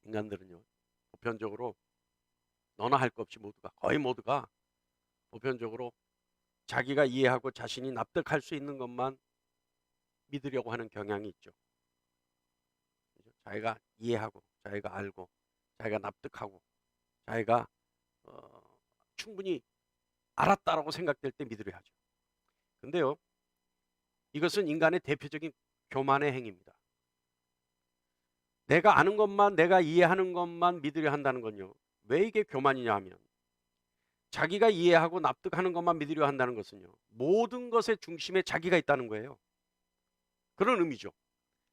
인간들은요, 보편적으로 너나 할 것 없이 거의 모두가 보편적으로 자기가 이해하고 자신이 납득할 수 있는 것만 믿으려고 하는 경향이 있죠. 그죠? 자기가 이해하고, 자기가 알고, 자기가 납득하고, 자기가 어, 충분히 알았다라고 생각될 때 믿으려 하죠. 근데요, 이것은 인간의 대표적인 교만의 행위입니다. 내가 아는 것만, 내가 이해하는 것만 믿으려 한다는 건요, 왜 이게 교만이냐 하면, 자기가 이해하고 납득하는 것만 믿으려 한다는 것은요, 모든 것의 중심에 자기가 있다는 거예요. 그런 의미죠.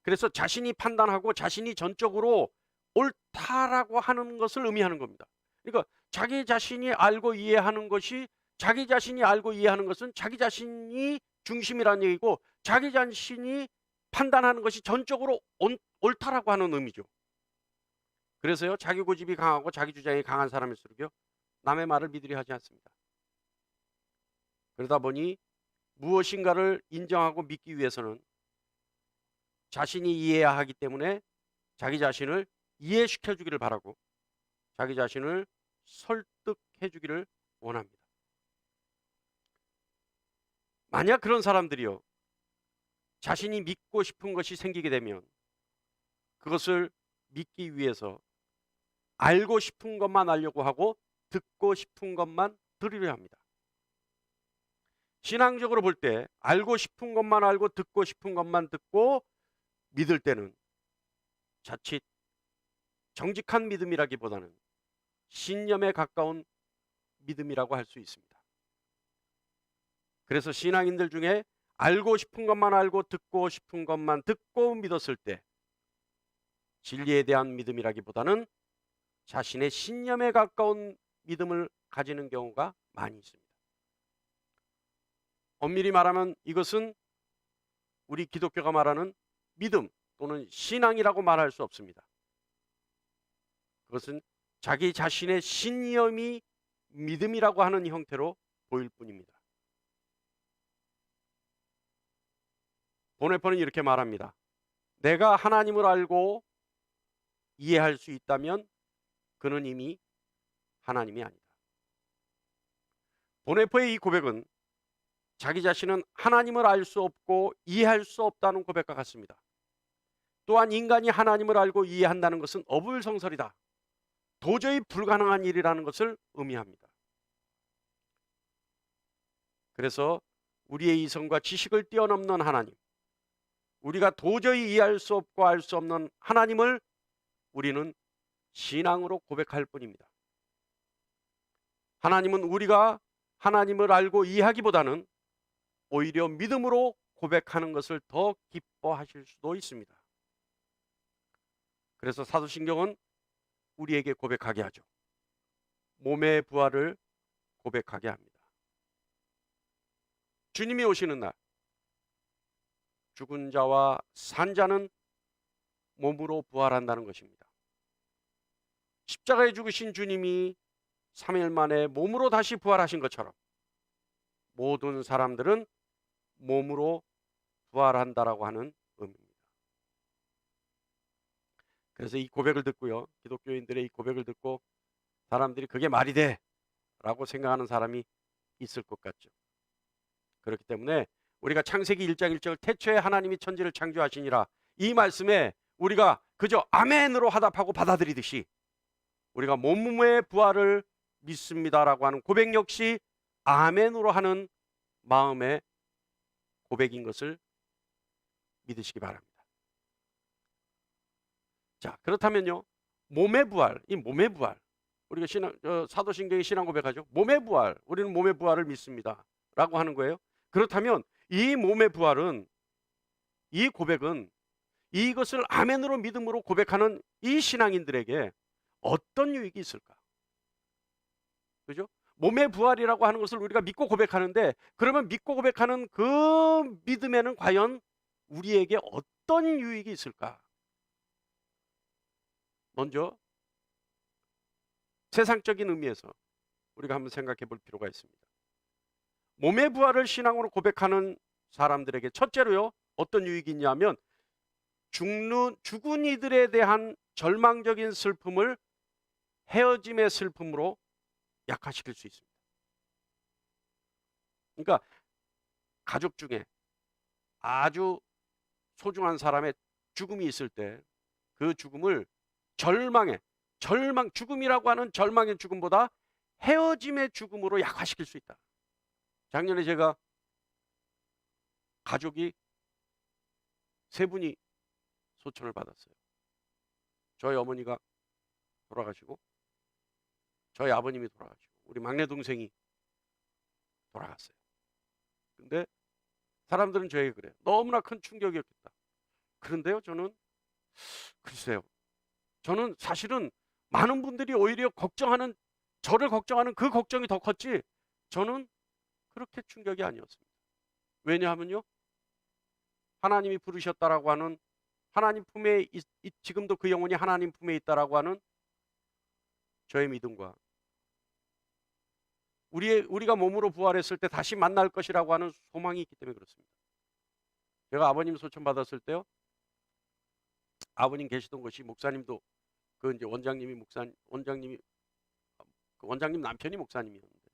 그래서 자신이 판단하고 자신이 전적으로 옳다라고 하는 것을 의미하는 겁니다. 그러니까 자기 자신이 알고 이해하는 것이, 자기 자신이 알고 이해하는 것은 자기 자신이 중심이라는 얘기고, 자기 자신이 판단하는 것이 전적으로 옳다라고 하는 의미죠. 그래서요, 자기 고집이 강하고 자기 주장이 강한 사람일수록요, 남의 말을 믿으려 하지 않습니다. 그러다 보니 무엇인가를 인정하고 믿기 위해서는 자신이 이해해야 하기 때문에 자기 자신을 이해시켜 주기를 바라고, 자기 자신을 설득해 주기를 원합니다. 만약 그런 사람들이요, 자신이 믿고 싶은 것이 생기게 되면 그것을 믿기 위해서 알고 싶은 것만 알려고 하고 듣고 싶은 것만 들으려 합니다. 신앙적으로 볼 때 알고 싶은 것만 알고 듣고 싶은 것만 듣고 믿을 때는 자칫 정직한 믿음이라기보다는 신념에 가까운 믿음이라고 할 수 있습니다. 그래서 신앙인들 중에 알고 싶은 것만 알고 듣고 싶은 것만 듣고 믿었을 때 진리에 대한 믿음이라기보다는 자신의 신념에 가까운 믿음을 가지는 경우가 많이 있습니다. 엄밀히 말하면 이것은 우리 기독교가 말하는 믿음 또는 신앙이라고 말할 수 없습니다. 그것은 자기 자신의 신념이 믿음이라고 하는 형태로 보일 뿐입니다. 보네포는 이렇게 말합니다. 내가 하나님을 알고 이해할 수 있다면 그는 이미 하나님이 아니다. 보네포의 이 고백은 자기 자신은 하나님을 알 수 없고 이해할 수 없다는 고백과 같습니다. 또한 인간이 하나님을 알고 이해한다는 것은 어불성설이다, 도저히 불가능한 일이라는 것을 의미합니다. 그래서 우리의 이성과 지식을 뛰어넘는 하나님, 우리가 도저히 이해할 수 없고 알 수 없는 하나님을 우리는 신앙으로 고백할 뿐입니다. 하나님은 우리가 하나님을 알고 이해하기보다는 오히려 믿음으로 고백하는 것을 더 기뻐하실 수도 있습니다. 그래서 사도신경은 우리에게 고백하게 하죠. 몸의 부활을 고백하게 합니다. 주님이 오시는 날 죽은 자와 산 자는 몸으로 부활한다는 것입니다. 십자가에 죽으신 주님이 3일 만에 몸으로 다시 부활하신 것처럼 모든 사람들은 몸으로 부활한다라고 하는 의미입니다. 그래서 이 고백을 듣고요, 기독교인들의 이 고백을 듣고 사람들이 그게 말이 돼 라고 생각하는 사람이 있을 것 같죠. 그렇기 때문에 우리가 창세기 1장 1절을 태초에 하나님이 천지를 창조하시니라, 이 말씀에 우리가 그저 아멘으로 화답하고 받아들이듯이 우리가 몸의 부활을 믿습니다라고 하는 고백 역시 아멘으로 하는 마음의 고백인 것을 믿으시기 바랍니다. 자, 그렇다면요, 몸의 부활, 이 몸의 부활, 우리가 사도신경의 신앙 고백하죠. 몸의 부활, 우리는 몸의 부활을 믿습니다 라고 하는 거예요. 그렇다면 이 몸의 부활은, 이 고백은 이것을 아멘으로 믿음으로 고백하는 이 신앙인들에게 어떤 유익이 있을까? 그죠? 몸의 부활이라고 하는 것을 우리가 믿고 고백하는데, 그러면 믿고 고백하는 그 믿음에는 과연 우리에게 어떤 유익이 있을까? 먼저 세상적인 의미에서 우리가 한번 생각해 볼 필요가 있습니다. 몸의 부활을 신앙으로 고백하는 사람들에게 첫째로요, 어떤 유익이 있냐면 죽은 이들에 대한 절망적인 슬픔을 헤어짐의 슬픔으로 약화시킬 수 있습니다. 그러니까 가족 중에 아주 소중한 사람의 죽음이 있을 때 그 죽음을 죽음이라고 하는 절망의 죽음보다 헤어짐의 죽음으로 약화시킬 수 있다. 작년에 제가 가족이 3분이 소천을 받았어요. 저희 어머니가 돌아가시고, 저희 아버님이 돌아가시고, 우리 막내 동생이 돌아갔어요. 근데 사람들은 저에게 그래요. 너무나 큰 충격이었겠다. 그런데요, 글쎄요. 저는 사실은 많은 분들이 오히려 저를 걱정하는 그 걱정이 더 컸지, 저는 그렇게 충격이 아니었습니다. 왜냐하면요, 하나님이 부르셨다라고 하는, 하나님 품에 지금도 그 영혼이 하나님 품에 있다라고 하는 저의 믿음과 우리가 몸으로 부활했을 때 다시 만날 것이라고 하는 소망이 있기 때문에 그렇습니다. 제가 아버님 소천 받았을 때요, 아버님 계시던 곳이, 목사님도 그 이제 원장님 남편이 목사님이었는데,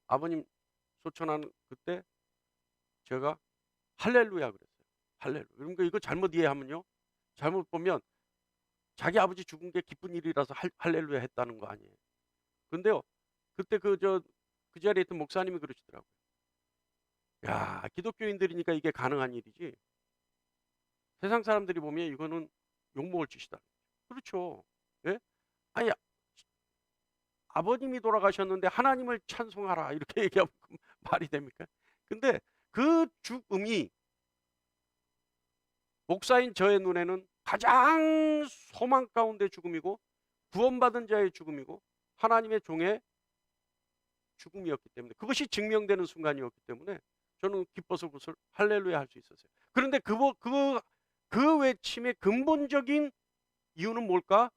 아버님 소천하는 그때 제가 할렐루야 그랬어요. 할렐루야. 그러니까 이거 잘못 이해하면요, 잘못 보면 자기 아버지 죽은 게 기쁜 일이라서 할렐루야 했다는 거 아니에요. 근데요, 그때 그 자리에 있던 목사님이 그러시더라고요. 야, 기독교인들이니까 이게 가능한 일이지, 세상 사람들이 보면 이거는 욕먹을 짓이다. 그렇죠. 예? 아니, 아버님이 돌아가셨는데 하나님을 찬송하라 이렇게 얘기하면 말이 됩니까? 근데 그 죽음이 목사인 저의 눈에는 가장 소망 가운데 죽음이고, 구원받은 자의 죽음이고, 하나님의 종의 죽음이었기 때문에, 그것이 증명되는 순간이었기 때문에 저는 기뻐서 그것을 할렐루야 할 수 있었어요. 그런데 그 외침의 근본적인 이유는 뭘까?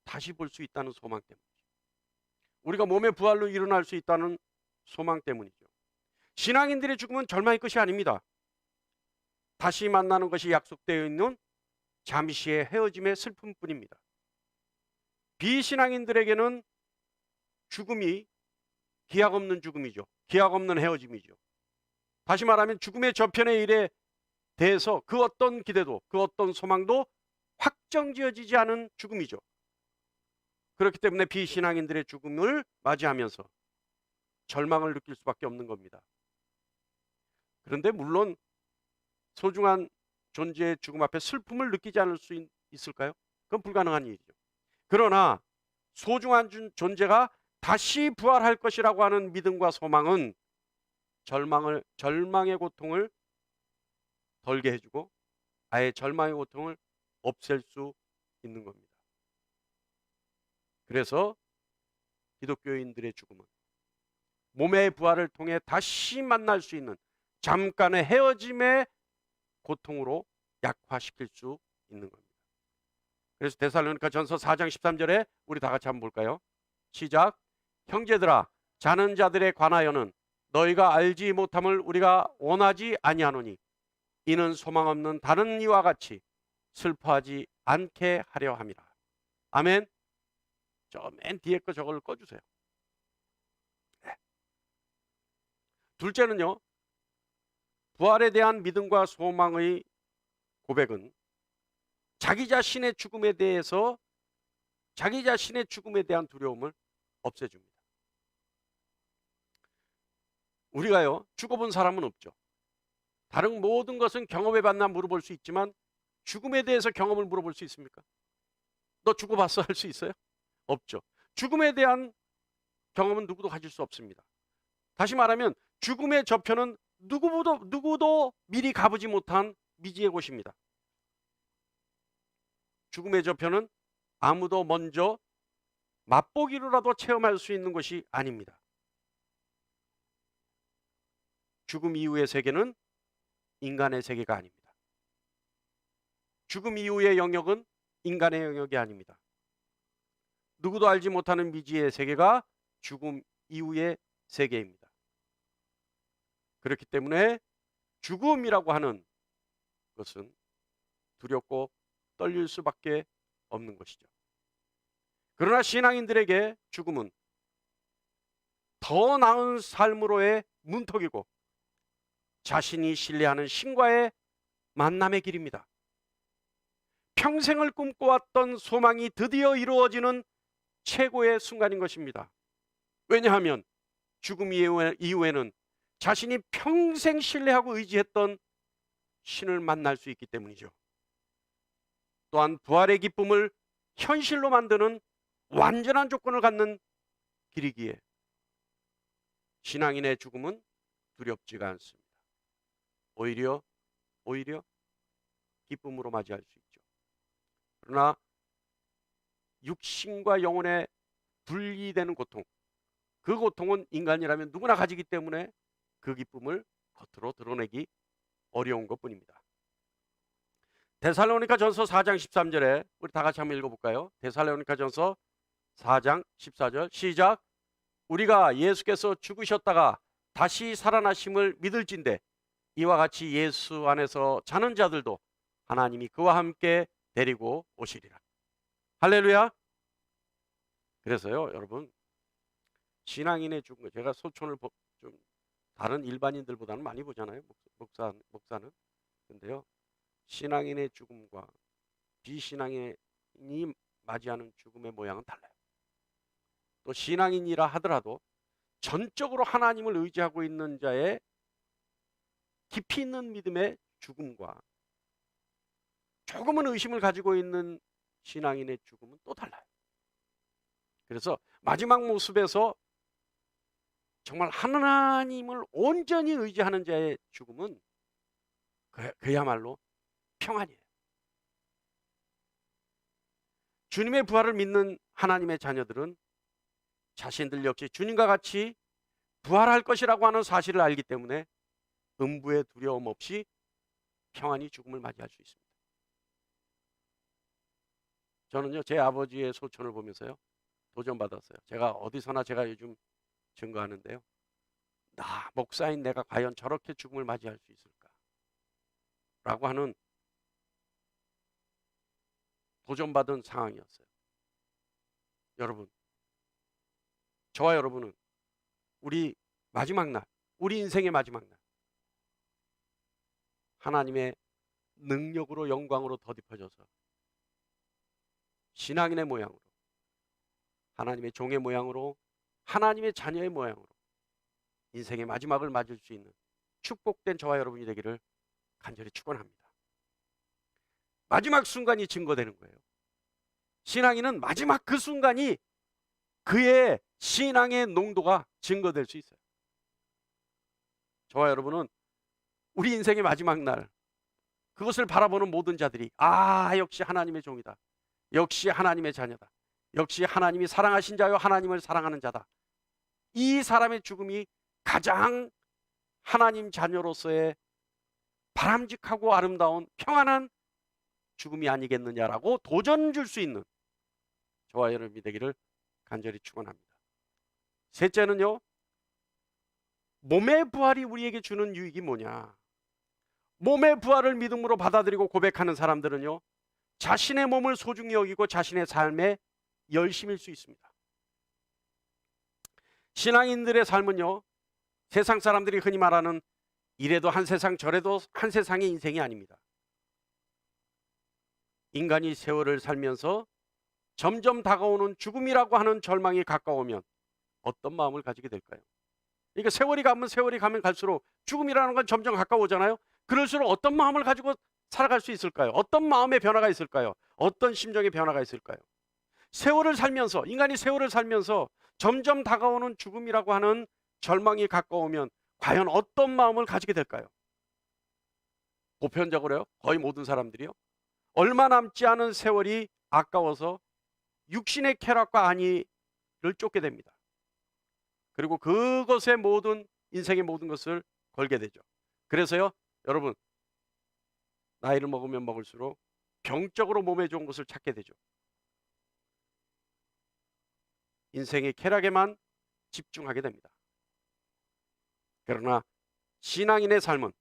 다시 볼 수 있다는 소망 때문이죠. 우리가 몸의 부활로 일어날 수 있다는 소망 때문이죠. 신앙인들의 죽음은 절망의 것이 아닙니다. 다시 만나는 것이 약속되어 있는 잠시의 헤어짐의 슬픔뿐입니다. 비신앙인들에게는 죽음이 기약 없는 죽음이죠. 기약 없는 헤어짐이죠. 다시 말하면 죽음의 저편의 일에 대해서 그 어떤 기대도, 그 어떤 소망도 확정지어지지 않은 죽음이죠. 그렇기 때문에 비신앙인들의 죽음을 맞이하면서 절망을 느낄 수밖에 없는 겁니다. 그런데 물론 소중한 존재의 죽음 앞에 슬픔을 느끼지 않을 수 있을까요? 그건 불가능한 일이죠. 그러나 소중한 존재가 다시 부활할 것이라고 하는 믿음과 소망은 절망의 고통을 덜게 해주고 아예 절망의 고통을 없앨 수 있는 겁니다. 그래서 기독교인들의 죽음은 몸의 부활을 통해 다시 만날 수 있는 잠깐의 헤어짐의 고통으로 약화시킬 수 있는 겁니다. 그래서 데살로니가 전서 4장 13절에 우리 다 같이 한번 볼까요? 시작. 형제들아, 자는 자들에 관하여는 너희가 알지 못함을 우리가 원하지 아니하노니 이는 소망 없는 다른 이와 같이 슬퍼하지 않게 하려 함이라. 아멘. 저 맨 뒤에 거 저걸 꺼주세요. 네. 둘째는요, 부활에 대한 믿음과 소망의 고백은 자기 자신의 죽음에 대해서, 자기 자신의 죽음에 대한 두려움을 없애줍니다. 우리가요, 죽어본 사람은 없죠. 다른 모든 것은 경험해봤나 물어볼 수 있지만 죽음에 대해서 경험을 물어볼 수 있습니까? 너 죽어봤어? 할 수 있어요? 없죠. 죽음에 대한 경험은 누구도 가질 수 없습니다. 다시 말하면 죽음의 저편은 누구도 미리 가보지 못한 미지의 곳입니다. 죽음의 저편은 아무도 먼저 맛보기로라도 체험할 수 있는 것이 아닙니다. 죽음 이후의 세계는 인간의 세계가 아닙니다. 죽음 이후의 영역은 인간의 영역이 아닙니다. 누구도 알지 못하는 미지의 세계가 죽음 이후의 세계입니다. 그렇기 때문에 죽음이라고 하는 것은 두렵고 떨릴 수밖에 없는 것이죠. 그러나 신앙인들에게 죽음은 더 나은 삶으로의 문턱이고 자신이 신뢰하는 신과의 만남의 길입니다. 평생을 꿈꿔왔던 소망이 드디어 이루어지는 최고의 순간인 것입니다. 왜냐하면 죽음 이후에는 자신이 평생 신뢰하고 의지했던 신을 만날 수 있기 때문이죠. 또한 부활의 기쁨을 현실로 만드는 완전한 조건을 갖는 길이기에 신앙인의 죽음은 두렵지가 않습니다. 오히려 기쁨으로 맞이할 수 있죠. 그러나 육신과 영혼의 분리되는 고통, 그 고통은 인간이라면 누구나 가지기 때문에 그 기쁨을 겉으로 드러내기 어려운 것뿐입니다. 데살로니가전서 4장 13절에 우리 다 같이 한번 읽어볼까요? 데살로니가전서 4장 14절 시작. 우리가 예수께서 죽으셨다가 다시 살아나심을 믿을진대 이와 같이 예수 안에서 자는 자들도 하나님이 그와 함께 데리고 오시리라. 할렐루야. 그래서요 여러분, 신앙인의 죽음, 제가 소촌을 좀 다른 일반인들보다는 많이 보잖아요. 목사는. 근데요 신앙인의 죽음과 비신앙인이 맞이하는 죽음의 모양은 달라요. 또 신앙인이라 하더라도 전적으로 하나님을 의지하고 있는 자의 깊이 있는 믿음의 죽음과 조금은 의심을 가지고 있는 신앙인의 죽음은 또 달라요. 그래서 마지막 모습에서 정말 하나님을 온전히 의지하는 자의 죽음은 그야말로 평안이에요. 주님의 부활을 믿는 하나님의 자녀들은 자신들 역시 주님과 같이 부활할 것이라고 하는 사실을 알기 때문에 음부의 두려움 없이 평안히 죽음을 맞이할 수 있습니다. 저는요 제 아버지의 소천을 보면서요 도전받았어요. 제가 어디서나 제가 요즘 증거하는데요, 목사인 내가 과연 저렇게 죽음을 맞이할 수 있을까 라고 하는 도전받은 상황이었어요. 여러분, 저와 여러분은 우리 마지막 날, 우리 인생의 마지막 날 하나님의 능력으로 영광으로 덧입혀져서 신앙인의 모양으로, 하나님의 종의 모양으로, 하나님의 자녀의 모양으로 인생의 마지막을 맞을 수 있는 축복된 저와 여러분이 되기를 간절히 축원합니다. 마지막 순간이 증거되는 거예요. 신앙인은 마지막 그 순간이 그의 신앙의 농도가 증거될 수 있어요. 저와 여러분은 우리 인생의 마지막 날 그것을 바라보는 모든 자들이 역시 하나님의 종이다, 역시 하나님의 자녀다, 역시 하나님이 사랑하신 자요 하나님을 사랑하는 자다, 이 사람의 죽음이 가장 하나님 자녀로서의 바람직하고 아름다운 평안한 죽음이 아니겠느냐라고 도전 줄 수 있는 저와 여러분이 되기를 간절히 축원합니다. 셋째는요, 몸의 부활이 우리에게 주는 유익이 뭐냐? 몸의 부활을 믿음으로 받아들이고 고백하는 사람들은요 자신의 몸을 소중히 여기고 자신의 삶에 열심일 수 있습니다. 신앙인들의 삶은요 세상 사람들이 흔히 말하는 이래도 한 세상 저래도 한 세상의 인생이 아닙니다. 인간이 세월을 살면서 점점 다가오는 죽음이라고 하는 절망이 가까우면 어떤 마음을 가지게 될까요? 그러니까 세월이 가면 갈수록 죽음이라는 건 점점 가까워오잖아요. 그럴수록 어떤 마음을 가지고 살아갈 수 있을까요? 어떤 마음의 변화가 있을까요? 어떤 심정의 변화가 있을까요? 인간이 세월을 살면서 점점 다가오는 죽음이라고 하는 절망이 가까우면 과연 어떤 마음을 가지게 될까요? 보편적으로요, 거의 모든 사람들이요, 얼마 남지 않은 세월이 아까워서 육신의 쾌락과 안위를 쫓게 됩니다. 그리고 그것에 인생의 모든 것을 걸게 되죠. 그래서요 여러분, 나이를 먹으면 먹을수록 병적으로 몸에 좋은 것을 찾게 되죠. 인생의 쾌락에만 집중하게 됩니다. 그러나 신앙인의 삶은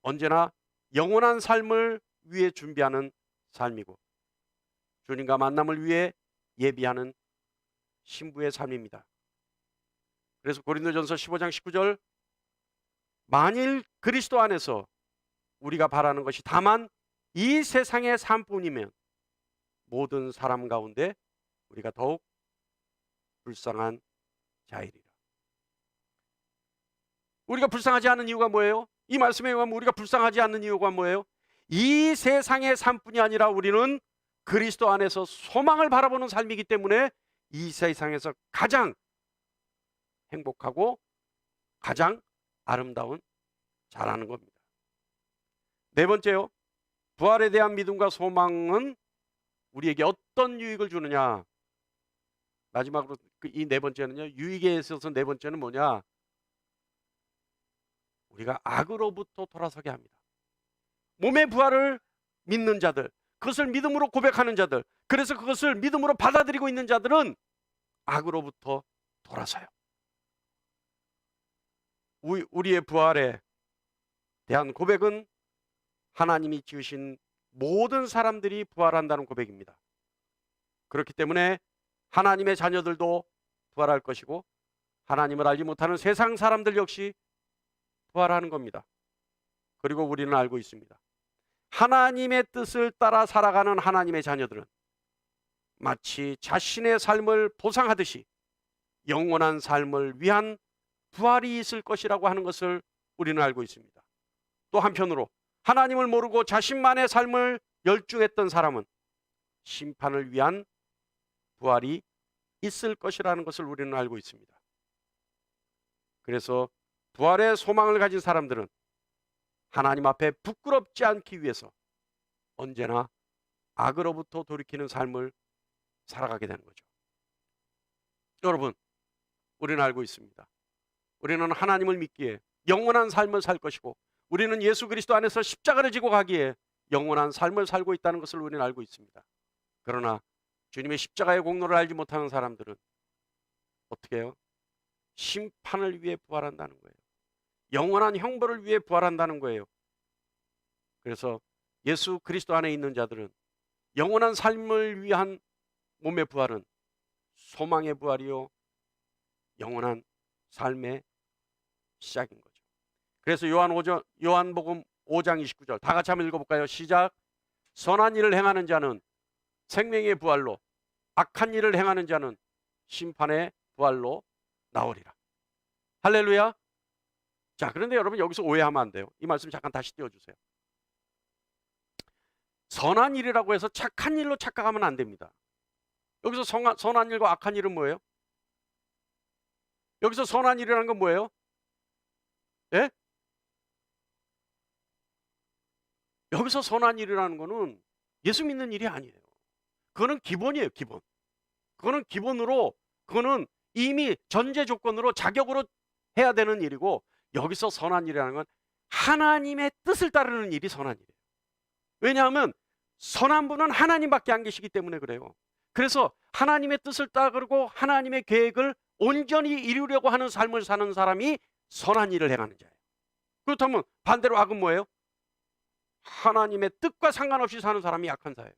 언제나 영원한 삶을 위해 준비하는 삶이고 주님과 만남을 위해 예비하는 신부의 삶입니다. 그래서 고린도전서 15장 19절 만일 그리스도 안에서 우리가 바라는 것이 다만 이 세상의 삶뿐이면 모든 사람 가운데 우리가 더욱 불쌍한 자이리라. 우리가 불쌍하지 않는 이유가 뭐예요? 이 말씀에 의하면 우리가 불쌍하지 않는 이유가 뭐예요? 이 세상의 삶뿐이 아니라 우리는 그리스도 안에서 소망을 바라보는 삶이기 때문에 이 세상에서 가장 행복하고 가장 아름다운 자라는 겁니다. 네 번째요. 부활에 대한 믿음과 소망은 우리에게 어떤 유익을 주느냐? 마지막으로 이 네 번째는요. 유익에 있어서 네 번째는 뭐냐? 우리가 악으로부터 돌아서게 합니다. 몸의 부활을 믿는 자들, 그것을 믿음으로 고백하는 자들, 그래서 그것을 믿음으로 받아들이고 있는 자들은 악으로부터 돌아서요. 우리의 부활에 대한 고백은 하나님이 지으신 모든 사람들이 부활한다는 고백입니다. 그렇기 때문에 하나님의 자녀들도 부활할 것이고 하나님을 알지 못하는 세상 사람들 역시 부활하는 겁니다. 그리고 우리는 알고 있습니다. 하나님의 뜻을 따라 살아가는 하나님의 자녀들은 마치 자신의 삶을 보상하듯이 영원한 삶을 위한 부활이 있을 것이라고 하는 것을 우리는 알고 있습니다. 또 한편으로 하나님을 모르고 자신만의 삶을 열중했던 사람은 심판을 위한 부활이 있을 것이라는 것을 우리는 알고 있습니다. 그래서 부활의 소망을 가진 사람들은 하나님 앞에 부끄럽지 않기 위해서 언제나 악으로부터 돌이키는 삶을 살아가게 되는 거죠. 여러분, 우리는 알고 있습니다. 우리는 하나님을 믿기에 영원한 삶을 살 것이고 우리는 예수 그리스도 안에서 십자가를 지고 가기에 영원한 삶을 살고 있다는 것을 우리는 알고 있습니다. 그러나 주님의 십자가의 공로를 알지 못하는 사람들은 어떻게 해요? 심판을 위해 부활한다는 거예요. 영원한 형벌을 위해 부활한다는 거예요. 그래서 예수 그리스도 안에 있는 자들은 영원한 삶을 위한 몸의 부활은 소망의 부활이요 영원한 삶의 시작인 거죠. 그래서 요한복음 5장 29절 다 같이 한번 읽어볼까요? 시작. 선한 일을 행하는 자는 생명의 부활로 악한 일을 행하는 자는 심판의 부활로 나오리라. 할렐루야. 자, 그런데 여러분 여기서 오해하면 안 돼요. 이 말씀 잠깐 다시 띄워주세요. 선한 일이라고 해서 착한 일로 착각하면 안 됩니다. 여기서 선한 일과 악한 일은 뭐예요? 여기서 선한 일이라는 건 뭐예요? 예? 여기서 선한 일이라는 거는 예수 믿는 일이 아니에요. 그거는 기본이에요, 기본. 그거는 기본으로, 그거는 이미 전제 조건으로 자격으로 해야 되는 일이고, 여기서 선한 일이라는 건 하나님의 뜻을 따르는 일이 선한 일이에요. 왜냐하면 선한 분은 하나님밖에 안 계시기 때문에 그래요. 그래서 하나님의 뜻을 따르고 하나님의 계획을 온전히 이루려고 하는 삶을 사는 사람이 선한 일을 행하는 자예요. 그렇다면 반대로 악은 뭐예요? 하나님의 뜻과 상관없이 사는 사람이 악한 자예요.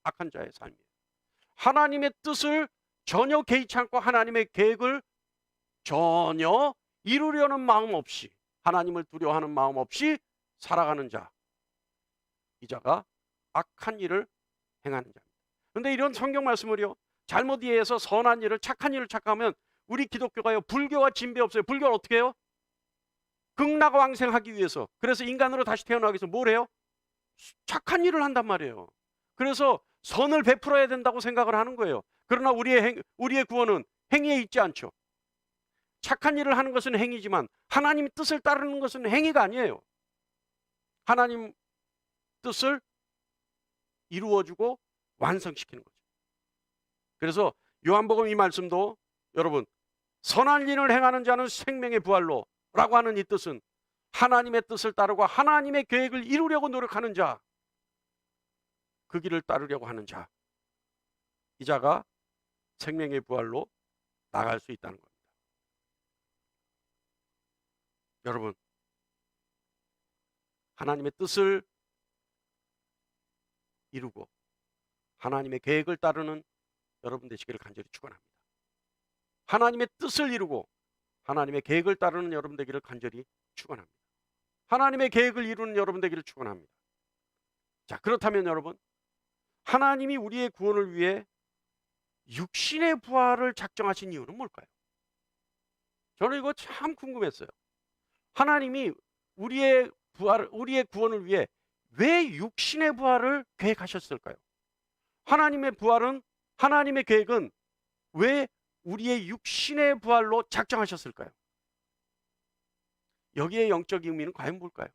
악한 자의 삶이에요. 하나님의 뜻을 전혀 개의치 않고 하나님의 계획을 전혀 이루려는 마음 없이, 하나님을 두려워하는 마음 없이 살아가는 자, 이 자가 악한 일을 행하는 자입니다. 그런데 이런 성경 말씀을요 잘못 이해해서 선한 일을, 착한 일을 착각하면 우리 기독교가요 불교와 진배 없어요. 불교는 어떻게 해요? 극락왕생하기 위해서, 그래서 인간으로 다시 태어나기 위해서 뭘 해요? 착한 일을 한단 말이에요. 그래서 선을 베풀어야 된다고 생각을 하는 거예요. 그러나 우리의 구원은 행위에 있지 않죠. 착한 일을 하는 것은 행위지만 하나님 뜻을 따르는 것은 행위가 아니에요. 하나님 뜻을 이루어주고 완성시키는 거죠. 그래서 요한복음 이 말씀도 여러분, 선한 일을 행하는 자는 생명의 부활로 라고 하는 이 뜻은 하나님의 뜻을 따르고 하나님의 계획을 이루려고 노력하는 자, 그 길을 따르려고 하는 자, 이 자가 생명의 부활로 나갈 수 있다는 겁니다. 여러분, 하나님의 뜻을 이루고 하나님의 계획을 따르는 여러분 되시기를 간절히 축원합니다. 하나님의 뜻을 이루고 하나님의 계획을 따르는 여러분 되기를 간절히 축원합니다. 하나님의 계획을 이루는 여러분 되기를 축원합니다. 자, 그렇다면 여러분, 하나님이 우리의 구원을 위해 육신의 부활을 작정하신 이유는 뭘까요? 저는 이거 참 궁금했어요. 하나님이 우리의 구원을 위해 왜 육신의 부활을 계획하셨을까요? 하나님의 계획은 왜 우리의 육신의 부활로 작정하셨을까요? 여기에 영적 의미는 과연 뭘까요?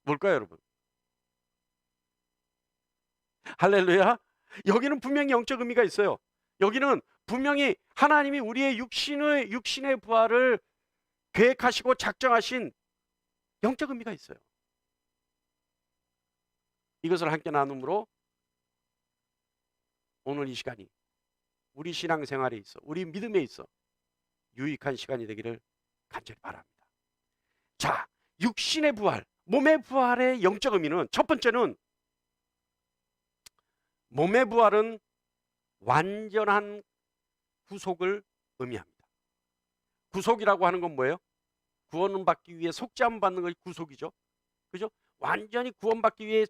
뭘까요, 여러분? 할렐루야. 여기는 분명히 영적 의미가 있어요. 여기는 분명히 하나님이 우리의 육신의 부활을 계획하시고 작정하신 영적 의미가 있어요. 이것을 함께 나눔으로 오늘 이 시간이 우리 신앙생활에 있어, 우리 믿음에 있어 유익한 시간이 되기를 간절히 바랍니다. 자, 육신의 부활, 몸의 부활의 영적 의미는, 첫 번째는 몸의 부활은 완전한 구속을 의미합니다. 구속이라고 하는 건 뭐예요? 구원을 받기 위해 속죄함 받는 것이 구속이죠. 그죠? 완전히 구원받기 위해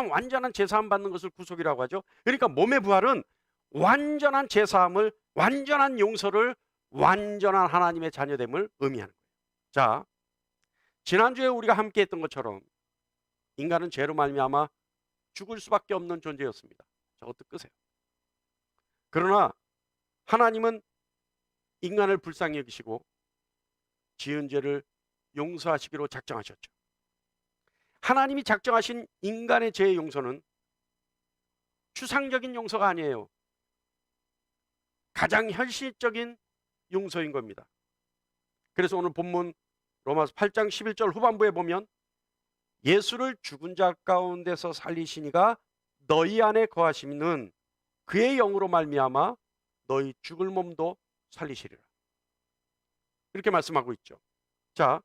완전한 제사함 받는 것을 구속이라고 하죠. 그러니까 몸의 부활은 완전한 제사함을, 완전한 용서를, 완전한 하나님의 자녀됨을 의미하는 거예요. 자, 지난주에 우리가 함께 했던 것처럼 인간은 죄로 말미암아 죽을 수밖에 없는 존재였습니다. 저것도 끄세요. 그러나 하나님은 인간을 불쌍히 여기시고 지은 죄를 용서하시기로 작정하셨죠. 하나님이 작정하신 인간의 죄의 용서는 추상적인 용서가 아니에요. 가장 현실적인 용서인 겁니다. 그래서 오늘 본문 로마서 8장 11절 후반부에 보면 예수를 죽은 자 가운데서 살리시니가 너희 안에 거하시는 그의 영으로 말미암아 너희 죽을 몸도 살리시리라. 이렇게 말씀하고 있죠. 자,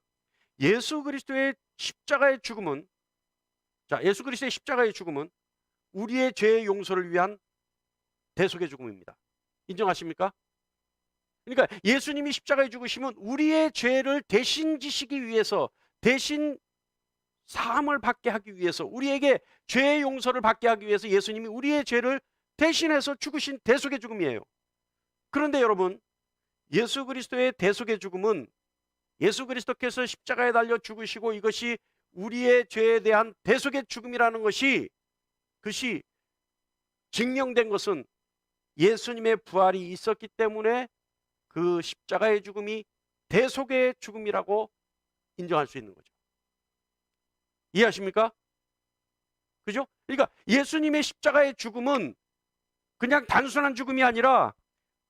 예수 그리스도의 십자가의 죽음은 우리의 죄의 용서를 위한 대속의 죽음입니다. 인정하십니까? 그러니까 예수님이 십자가에 죽으시면 우리의 죄를 대신 지시기 위해서, 대신 사함을 받게 하기 위해서, 우리에게 죄의 용서를 받게 하기 위해서 예수님이 우리의 죄를 대신해서 죽으신 대속의 죽음이에요. 그런데 여러분, 예수 그리스도의 대속의 죽음은 예수 그리스도께서 십자가에 달려 죽으시고 이것이 우리의 죄에 대한 대속의 죽음이라는 것이 증명된 것은 예수님의 부활이 있었기 때문에 그 십자가의 죽음이 대속의 죽음이라고 인정할 수 있는 거죠. 이해하십니까? 그죠? 그러니까 예수님의 십자가의 죽음은 그냥 단순한 죽음이 아니라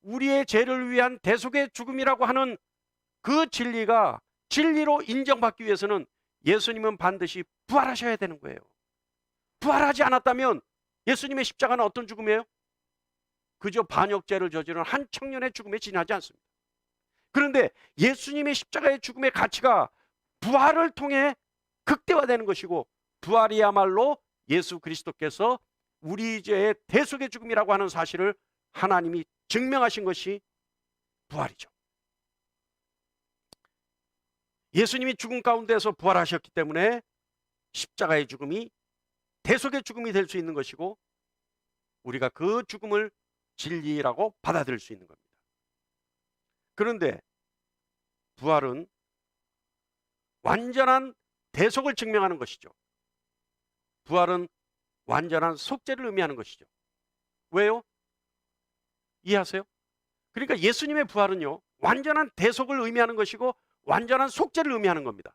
우리의 죄를 위한 대속의 죽음이라고 하는 그 진리가 진리로 인정받기 위해서는 예수님은 반드시 부활하셔야 되는 거예요. 부활하지 않았다면 예수님의 십자가는 어떤 죽음이에요? 그저 반역죄를 저지른 한 청년의 죽음에 지나지 않습니다. 그런데 예수님의 십자가의 죽음의 가치가 부활을 통해 극대화되는 것이고, 부활이야말로 예수 그리스도께서 우리 죄의 대속의 죽음이라고 하는 사실을 하나님이 증명하신 것이 부활이죠. 예수님이 죽음 가운데서 부활하셨기 때문에 십자가의 죽음이 대속의 죽음이 될 수 있는 것이고, 우리가 그 죽음을 진리라고 받아들일 수 있는 겁니다. 그런데 부활은 완전한 대속을 증명하는 것이죠. 부활은 완전한 속죄를 의미하는 것이죠. 왜요? 이해하세요? 그러니까 예수님의 부활은요, 완전한 대속을 의미하는 것이고 완전한 속죄를 의미하는 겁니다.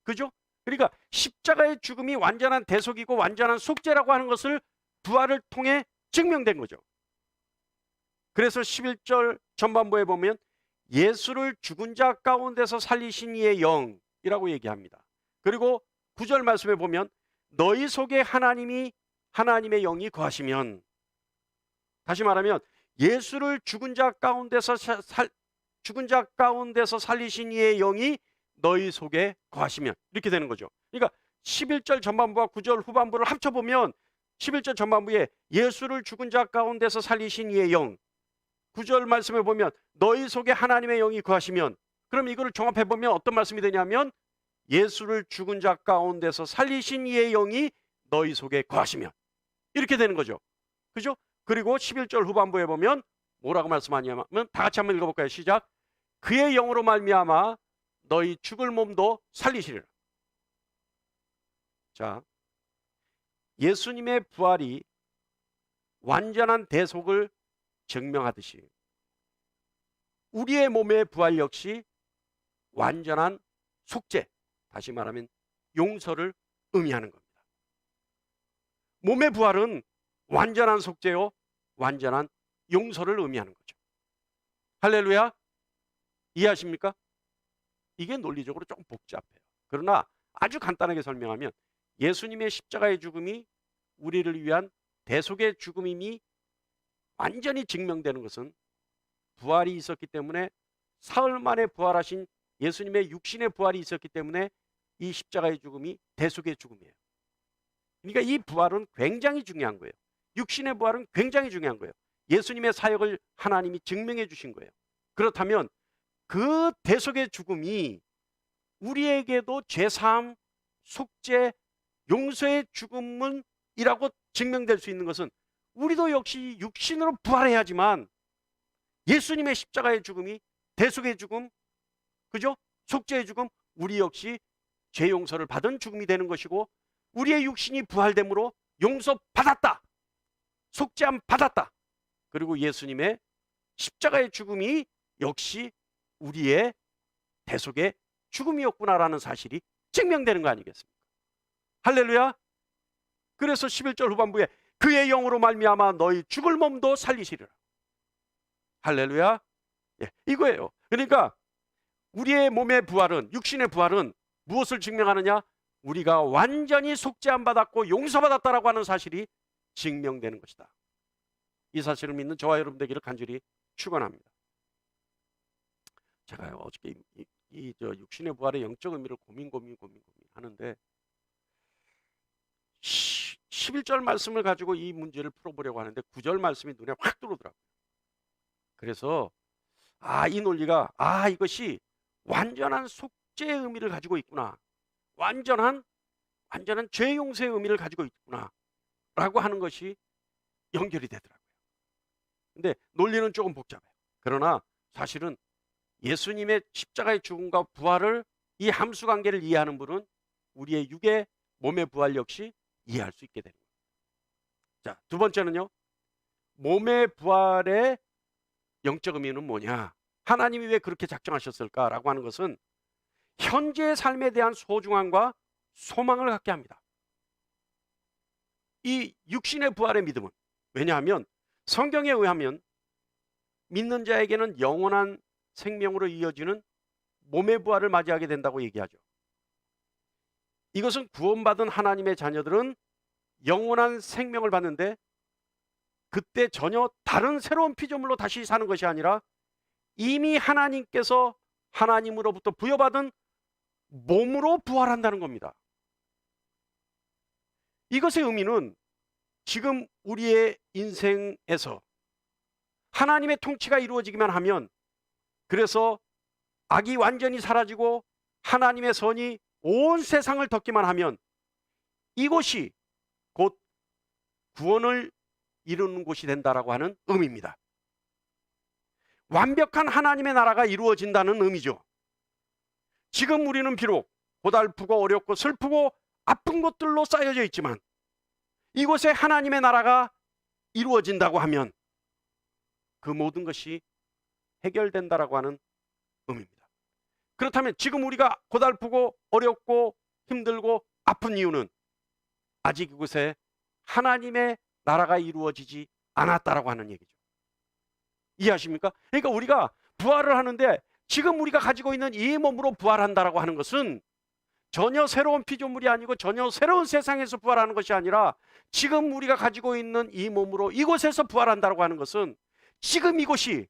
그죠? 그러니까 십자가의 죽음이 완전한 대속이고 완전한 속죄라고 하는 것을 부활을 통해 증명된 거죠. 그래서 11절 전반부에 보면 예수를 죽은 자 가운데서 살리신 이의 영이라고 얘기합니다. 그리고 9절 말씀에 보면 너희 속에 하나님의 영이 거하시면, 다시 말하면 예수를 죽은 자 가운데서 살리신 이의 영이 너희 속에 거하시면, 이렇게 되는 거죠. 그러니까 11절 전반부와 9절 후반부를 합쳐보면 11절 전반부에 예수를 죽은 자 가운데서 살리신 이의 영, 9절 말씀을 보면 너희 속에 하나님의 영이 거하시면, 그럼 이거를 종합해보면 어떤 말씀이 되냐면 예수를 죽은 자 가운데서 살리신 이의 영이 너희 속에 거하시면, 이렇게 되는 거죠. 그죠? 그리고 11절 후반부에 보면 뭐라고 말씀하냐면, 다 같이 한번 읽어볼까요? 시작. 그의 영으로 말미암아 너희 죽을 몸도 살리시리라. 자, 예수님의 부활이 완전한 대속을 증명하듯이 우리의 몸의 부활 역시 완전한 속죄, 다시 말하면 용서를 의미하는 겁니다. 몸의 부활은 완전한 속죄요, 완전한 용서를 의미하는 거죠. 할렐루야. 이해하십니까? 이게 논리적으로 좀 복잡해요. 그러나 아주 간단하게 설명하면 예수님의 십자가의 죽음이 우리를 위한 대속의 죽음임이 완전히 증명되는 것은 부활이 있었기 때문에, 사흘 만에 부활하신 예수님의 육신의 부활이 있었기 때문에 이 십자가의 죽음이 대속의 죽음이에요. 그러니까 이 부활은 굉장히 중요한 거예요. 육신의 부활은 굉장히 중요한 거예요. 예수님의 사역을 하나님이 증명해 주신 거예요. 그렇다면 그 대속의 죽음이 우리에게도 죄사함, 속죄, 용서의 죽음이라고 증명될 수 있는 것은 우리도 역시 육신으로 부활해야지만 예수님의 십자가의 죽음이 대속의 죽음, 그죠? 속죄의 죽음, 우리 역시 죄 용서를 받은 죽음이 되는 것이고, 우리의 육신이 부활됨으로 용서받았다, 속죄함 받았다, 그리고 예수님의 십자가의 죽음이 역시 우리의 대속의 죽음이었구나라는 사실이 증명되는 거 아니겠습니까? 할렐루야. 그래서 11절 후반부에 그의 영으로 말미암아 너희 죽을 몸도 살리시리라. 할렐루야. 예, 이거예요. 그러니까 우리의 몸의 부활은, 육신의 부활은 무엇을 증명하느냐? 우리가 완전히 속죄함 받았고 용서받았다라고 하는 사실이 증명되는 것이다. 이 사실을 믿는 저와 여러분 되기를 간절히 축원합니다. 제가 어저께 이 육신의 부활의 영적 의미를 고민 하는데 11절 말씀을 가지고 이 문제를 풀어보려고 하는데 9절 말씀이 눈에 확 들어오더라고요. 그래서 이 논리가 이것이 완전한 속죄의 의미를 가지고 있구나, 완전한 죄 용서의 의미를 가지고 있구나 라고 하는 것이 연결이 되더라고요. 근데 논리는 조금 복잡해요. 그러나 사실은 예수님의 십자가의 죽음과 부활을, 이 함수관계를 이해하는 분은 우리의 육의 몸의 부활 역시 이해할 수 있게 됩니다. 자, 두 번째는요, 몸의 부활의 영적 의미는 뭐냐, 하나님이 왜 그렇게 작정하셨을까라고 하는 것은 현재의 삶에 대한 소중함과 소망을 갖게 합니다. 이 육신의 부활의 믿음은, 왜냐하면 성경에 의하면 믿는 자에게는 영원한 생명으로 이어지는 몸의 부활을 맞이하게 된다고 얘기하죠. 이것은 구원받은 하나님의 자녀들은 영원한 생명을 받는데 그때 전혀 다른 새로운 피조물로 다시 사는 것이 아니라 이미 하나님께서 하나님으로부터 부여받은 몸으로 부활한다는 겁니다. 이것의 의미는 지금 우리의 인생에서 하나님의 통치가 이루어지기만 하면, 그래서 악이 완전히 사라지고 하나님의 선이 온 세상을 덮기만 하면 이곳이 곧 구원을 이루는 곳이 된다라고 하는 의미입니다. 완벽한 하나님의 나라가 이루어진다는 의미죠. 지금 우리는 비록 고달프고 어렵고 슬프고 아픈 것들로 쌓여져 있지만 이곳에 하나님의 나라가 이루어진다고 하면 그 모든 것이 해결된다라고 하는 의미입니다. 그렇다면 지금 우리가 고달프고 어렵고 힘들고 아픈 이유는 아직 이곳에 하나님의 나라가 이루어지지 않았다라고 하는 얘기죠. 이해하십니까? 그러니까 우리가 부활을 하는데 지금 우리가 가지고 있는 이 몸으로 부활한다라고 하는 것은 전혀 새로운 피조물이 아니고 전혀 새로운 세상에서 부활하는 것이 아니라 지금 우리가 가지고 있는 이 몸으로 이곳에서 부활한다라고 하는 것은 지금 이곳이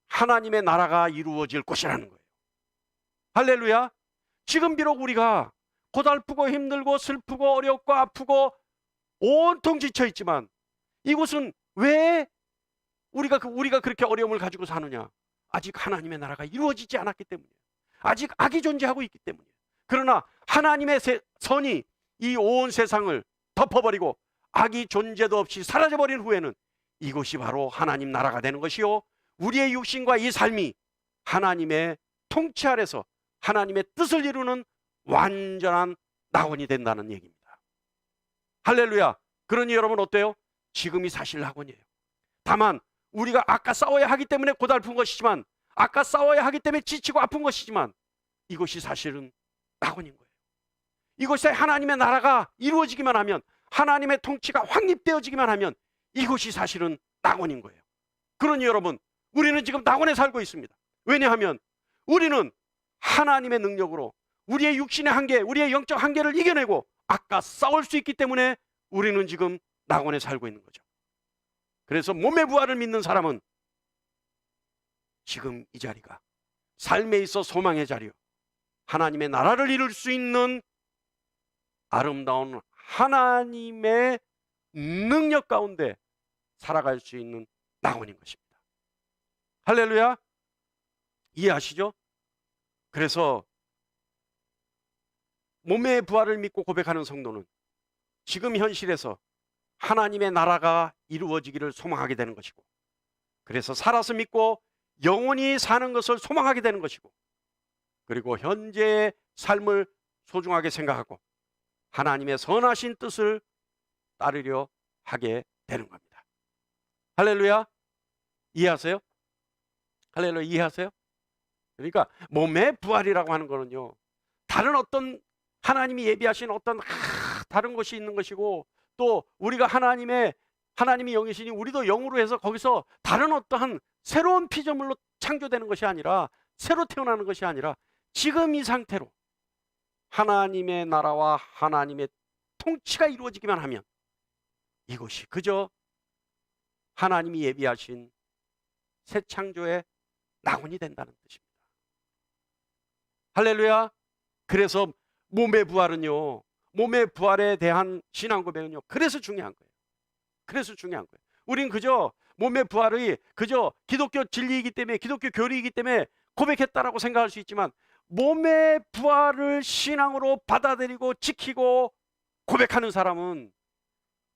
하나님의 나라가 이루어질 곳이라는 거예요. 할렐루야. 지금 비록 우리가 고달프고 힘들고 슬프고 어렵고 아프고 온통 지쳐 있지만 이곳은 왜 우리가 그렇게 어려움을 가지고 사느냐? 아직 하나님의 나라가 이루어지지 않았기 때문이에요. 아직 악이 존재하고 있기 때문이에요. 그러나 하나님의 선이 이 온 세상을 덮어버리고 악이 존재도 없이 사라져버린 후에는 이곳이 바로 하나님 나라가 되는 것이요, 우리의 육신과 이 삶이 하나님의 통치 아래서 하나님의 뜻을 이루는 완전한 낙원이 된다는 얘기입니다. 할렐루야. 그러니 여러분 어때요? 지금이 사실 낙원이에요. 다만 우리가 아까 싸워야 하기 때문에 고달픈 것이지만, 아까 싸워야 하기 때문에 지치고 아픈 것이지만, 이것이 사실은 낙원인 거예요. 이곳에 하나님의 나라가 이루어지기만 하면, 하나님의 통치가 확립되어지기만 하면 이곳이 사실은 낙원인 거예요. 그러니 여러분, 우리는 지금 낙원에 살고 있습니다. 왜냐하면 우리는 하나님의 능력으로 우리의 육신의 한계, 우리의 영적 한계를 이겨내고 아까 싸울 수 있기 때문에 우리는 지금 낙원에 살고 있는 거죠. 그래서 몸의 부활을 믿는 사람은 지금 이 자리가 삶에 있어 소망의 자리요, 하나님의 나라를 이룰 수 있는 아름다운 하나님의 능력 가운데 살아갈 수 있는 낙원인 것입니다. 할렐루야. 이해하시죠? 그래서 몸의 부활을 믿고 고백하는 성도는 지금 현실에서 하나님의 나라가 이루어지기를 소망하게 되는 것이고, 그래서 살아서 믿고 영원히 사는 것을 소망하게 되는 것이고, 그리고 현재의 삶을 소중하게 생각하고 하나님의 선하신 뜻을 따르려 하게 되는 겁니다. 할렐루야. 이해하세요? 할렐루야. 이해하세요? 그러니까 몸의 부활이라고 하는 거는요, 다른 어떤 하나님이 예비하신 어떤 다른 것이 있는 것이고, 또 우리가 하나님이 영이시니 우리도 영으로 해서 거기서 다른 어떠한 새로운 피조물로 창조되는 것이 아니라, 새로 태어나는 것이 아니라 지금 이 상태로 하나님의 나라와 하나님의 통치가 이루어지기만 하면 이것이 그저 하나님이 예비하신 새 창조의 낙원이 된다는 뜻입니다. 할렐루야. 그래서 몸의 부활은요, 몸의 부활에 대한 신앙 고백은요, 그래서 중요한 거예요. 그래서 중요한 거예요. 우린 그저 몸의 부활이 그저 기독교 진리이기 때문에, 기독교 교리이기 때문에 고백했다라고 생각할 수 있지만, 몸의 부활을 신앙으로 받아들이고 지키고 고백하는 사람은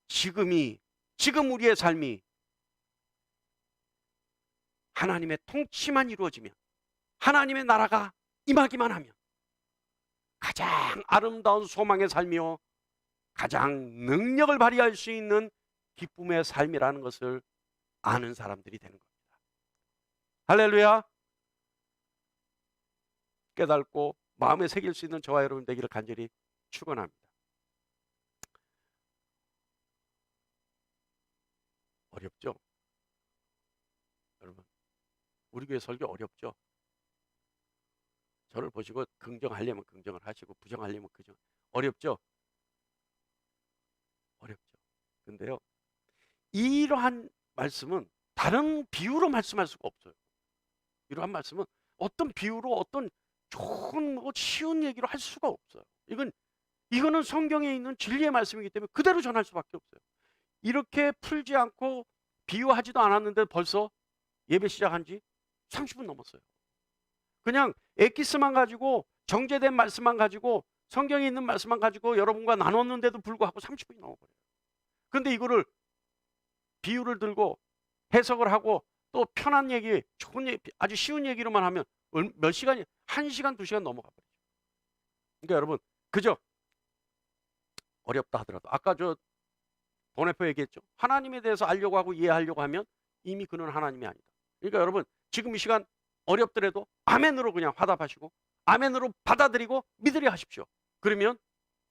지금 우리의 삶이 하나님의 통치만 이루어지면, 하나님의 나라가 임하기만 하면 가장 아름다운 소망의 삶이요, 가장 능력을 발휘할 수 있는 기쁨의 삶이라는 것을 아는 사람들이 되는 겁니다. 할렐루야. 깨닫고 마음에 새길 수 있는 저와 여러분 되기를 간절히 축원합니다. 어렵죠? 여러분, 우리 교회 설교 어렵죠? 저를 보시고 긍정하려면 긍정을 하시고 부정하려면 부정. 어렵죠? 어렵죠. 근데요, 이러한 말씀은 다른 비유로 말씀할 수가 없어요. 이러한 말씀은 어떤 비유로, 어떤 좋은 쉬운 얘기로 할 수가 없어요. 이거는 성경에 있는 진리의 말씀이기 때문에 그대로 전할 수밖에 없어요. 이렇게 풀지 않고 비유하지도 않았는데 벌써 예배 시작한 지 30분 넘었어요. 그냥 엑기스만 가지고, 정제된 말씀만 가지고, 성경에 있는 말씀만 가지고 여러분과 나눴는데도 불구하고 30분이 넘어버려요. 그런데 이거를 비유를 들고 해석을 하고 또 편한 얘기, 좋은 얘기, 아주 쉬운 얘기로만 하면 몇 시간이, 1시간, 2시간 넘어가 버리죠. 그러니까 여러분, 그저 어렵다 하더라도, 아까 저 보네포 얘기했죠. 하나님에 대해서 알려고 하고 이해하려고 하면 이미 그는 하나님이 아니다. 그러니까 여러분, 지금 이 시간 어렵더라도 아멘으로 그냥 화답하시고 아멘으로 받아들이고 믿으려 하십시오. 그러면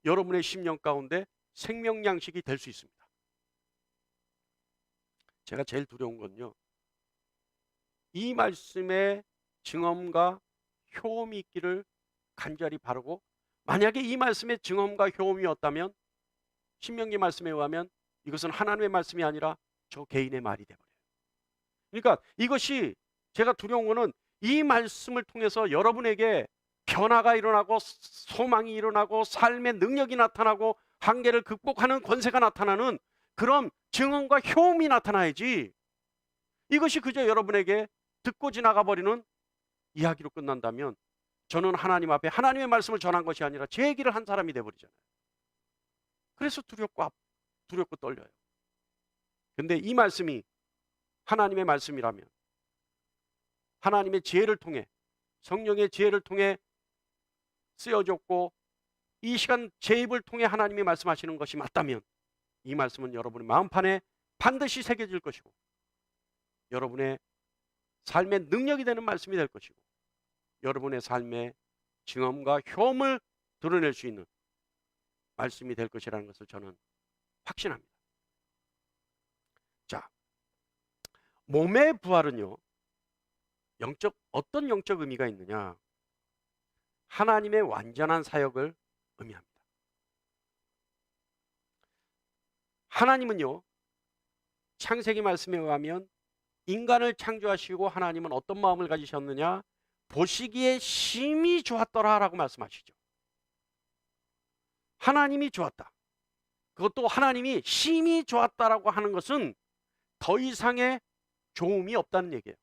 여러분의 심령 가운데 생명 양식이 될 수 있습니다. 제가 제일 두려운 건요, 이 말씀에 증언과 효험이 있기를 간절히 바라고, 만약에 이 말씀에 증언과 효험이 없다면 신명기 말씀에 의하면 이것은 하나님의 말씀이 아니라 저 개인의 말이 되어버려요. 그러니까 이것이 제가 두려운 거는 이 말씀을 통해서 여러분에게 변화가 일어나고 소망이 일어나고 삶의 능력이 나타나고 한계를 극복하는 권세가 나타나는 그런 증언과 효험이 나타나야지, 이것이 그저 여러분에게 듣고 지나가 버리는 이야기로 끝난다면 저는 하나님 앞에 하나님의 말씀을 전한 것이 아니라 제 얘기를 한 사람이 돼버리잖아요. 그래서 두렵고 떨려요. 근데 이 말씀이 하나님의 말씀이라면, 하나님의 지혜를 통해, 성령의 지혜를 통해 쓰여졌고 이 시간 제 입을 통해 하나님이 말씀하시는 것이 맞다면 이 말씀은 여러분의 마음판에 반드시 새겨질 것이고 여러분의 삶의 능력이 되는 말씀이 될 것이고 여러분의 삶의 증언과 효험을 드러낼 수 있는 말씀이 될 것이라는 것을 저는 확신합니다. 자, 몸의 부활은요, 어떤 영적 의미가 있느냐? 하나님의 완전한 사역을 의미합니다. 하나님은요, 창세기 말씀에 의하면 인간을 창조하시고 하나님은 어떤 마음을 가지셨느냐? 보시기에 심히 좋았더라 라고 말씀하시죠. 하나님이 좋았다. 그것도 하나님이 심히 좋았다라고 하는 것은 더 이상의 좋음이 없다는 얘기예요.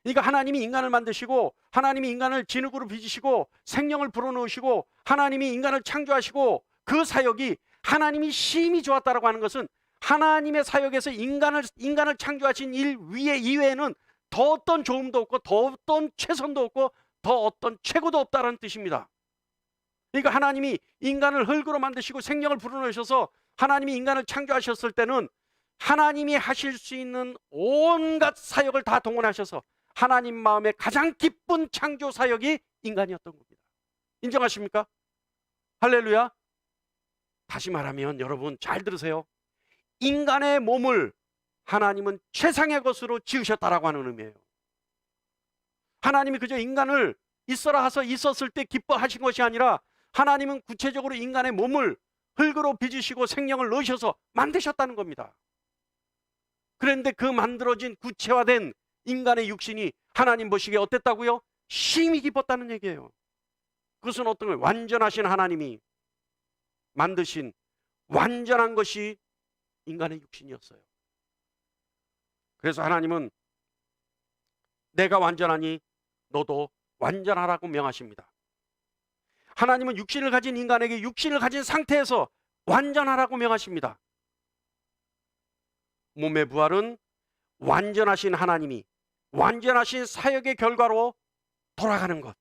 그러니까 하나님이 인간을 만드시고 하나님이 인간을 진흙으로 빚으시고 생명을 불어넣으시고 하나님이 인간을 창조하시고 그 사역이 하나님이 심히 좋았다라고 하는 것은 하나님의 사역에서 인간을 창조하신 일 이외에는 더 어떤 좋음도 없고 더 어떤 최선도 없고 더 어떤 최고도 없다라는 뜻입니다. 그러니까 하나님이 인간을 흙으로 만드시고 생명을 불어넣으셔서 하나님이 인간을 창조하셨을 때는 하나님이 하실 수 있는 온갖 사역을 다 동원하셔서 하나님 마음에 가장 기쁜 창조 사역이 인간이었던 겁니다. 인정하십니까? 할렐루야. 다시 말하면 여러분 잘 들으세요. 인간의 몸을 하나님은 최상의 것으로 지으셨다라고 하는 의미예요. 하나님이 그저 인간을 있어라 하서 있었을 때 기뻐하신 것이 아니라 하나님은 구체적으로 인간의 몸을 흙으로 빚으시고 생명을 넣으셔서 만드셨다는 겁니다. 그런데 그 만들어진 구체화된 인간의 육신이 하나님 보시기에 어땠다고요? 심히 기뻤다는 얘기예요. 그것은 어떤 거예요? 완전하신 하나님이 만드신 완전한 것이 인간의 육신이었어요. 그래서 하나님은 내가 완전하니 너도 완전하라고 명하십니다. 하나님은 육신을 가진 인간에게 육신을 가진 상태에서 완전하라고 명하십니다. 몸의 부활은 완전하신 하나님이 완전하신 사역의 결과로 돌아가는 것,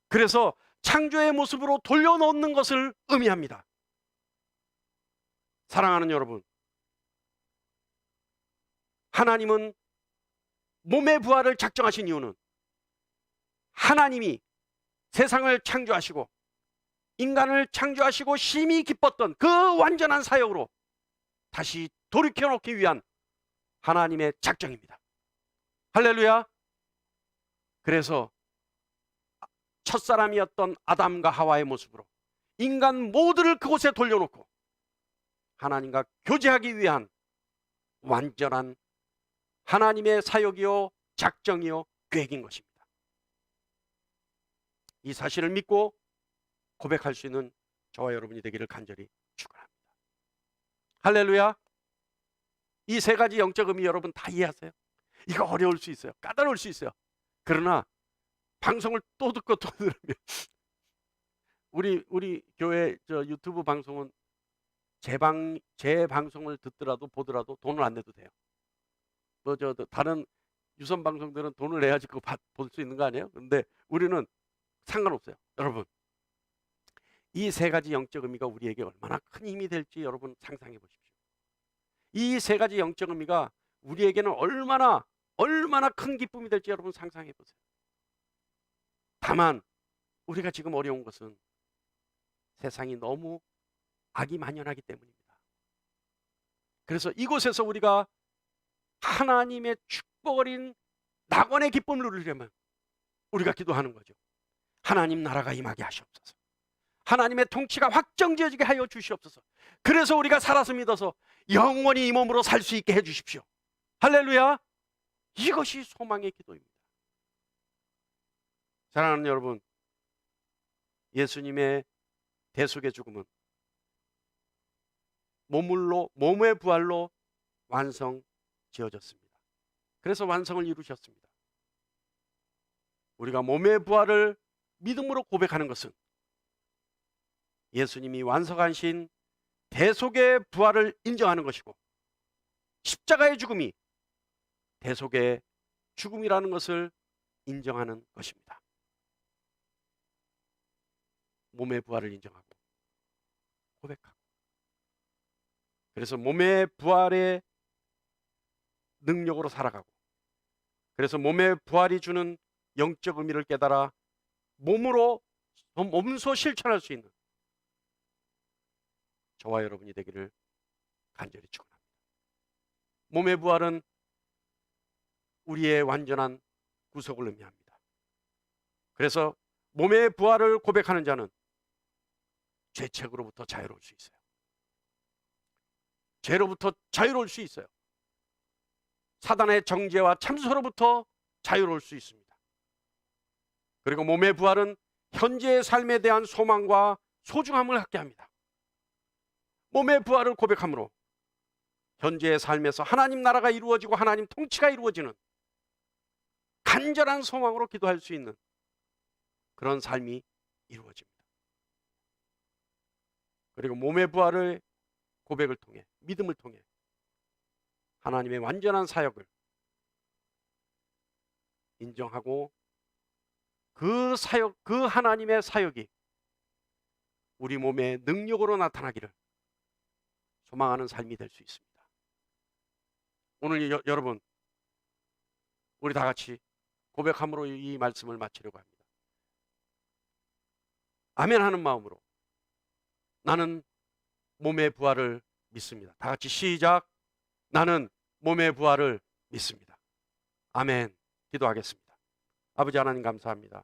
그래서 창조의 모습으로 돌려놓는 것을 의미합니다. 사랑하는 여러분, 하나님은 몸의 부활을 작정하신 이유는 하나님이 세상을 창조하시고 인간을 창조하시고 심히 기뻤던 그 완전한 사역으로 다시 돌이켜놓기 위한 하나님의 작정입니다. 할렐루야. 그래서 첫사람이었던 아담과 하와의 모습으로 인간 모두를 그곳에 돌려놓고 하나님과 교제하기 위한 완전한 하나님의 사역이요 작정이요 계획인 것입니다. 이 사실을 믿고 고백할 수 있는 저와 여러분이 되기를 간절히 축원합니다. 할렐루야. 이 세 가지 영적 의미 여러분 다 이해하세요? 이거 어려울 수 있어요. 까다로울 수 있어요. 그러나 방송을 또 듣고 또 들으면 우리 교회 저 유튜브 방송은 제 방송을 듣더라도 보더라도 돈을 안 내도 돼요. 뭐 저 다른 유선 방송들은 돈을 내야지 그거 볼 수 있는 거 아니에요? 근데 우리는 상관없어요. 여러분, 이 세 가지 영적 의미가 우리에게 얼마나 큰 힘이 될지 여러분 상상해 보십시오. 이 세 가지 영적 의미가 우리에게는 얼마나 큰 기쁨이 될지 여러분 상상해 보세요. 다만 우리가 지금 어려운 것은 세상이 너무 악이 만연하기 때문입니다. 그래서 이곳에서 우리가 하나님의 축복 어린 낙원의 기쁨을 누리려면 우리가 기도하는 거죠. 하나님 나라가 임하게 하시옵소서. 하나님의 통치가 확정지어지게 하여 주시옵소서. 그래서 우리가 살아서 믿어서 영원히 이 몸으로 살 수 있게 해 주십시오. 할렐루야. 이것이 소망의 기도입니다. 사랑하는 여러분, 예수님의 대속의 죽음은 몸의 부활로 완성지어졌습니다. 그래서 완성을 이루셨습니다. 우리가 몸의 부활을 믿음으로 고백하는 것은 예수님이 완성하신 대속의 부활을 인정하는 것이고, 십자가의 죽음이 대속의 죽음이라는 것을 인정하는 것입니다. 몸의 부활을 인정하고 고백하고, 그래서 몸의 부활의 능력으로 살아가고, 그래서 몸의 부활이 주는 영적 의미를 깨달아 몸소 실천할 수 있는 저와 여러분이 되기를 간절히 축원합니다. 몸의 부활은 우리의 완전한 구속을 의미합니다. 그래서 몸의 부활을 고백하는 자는 죄책으로부터 자유로울 수 있어요. 죄로부터 자유로울 수 있어요. 사단의 정죄와 참소로부터 자유로울 수 있습니다. 그리고 몸의 부활은 현재의 삶에 대한 소망과 소중함을 갖게 합니다. 몸의 부활을 고백함으로 현재의 삶에서 하나님 나라가 이루어지고 하나님 통치가 이루어지는 간절한 소망으로 기도할 수 있는 그런 삶이 이루어집니다. 그리고 몸의 부활을 고백을 통해, 믿음을 통해 하나님의 완전한 사역을 인정하고, 그 하나님의 사역이 우리 몸의 능력으로 나타나기를 소망하는 삶이 될 수 있습니다. 오늘 여러분, 우리 다 같이 고백함으로 이 말씀을 마치려고 합니다. 아멘 하는 마음으로 나는 몸의 부활을 믿습니다. 다 같이 시작. 나는 몸의 부활을 믿습니다. 아멘. 기도하겠습니다. 아버지 하나님 감사합니다.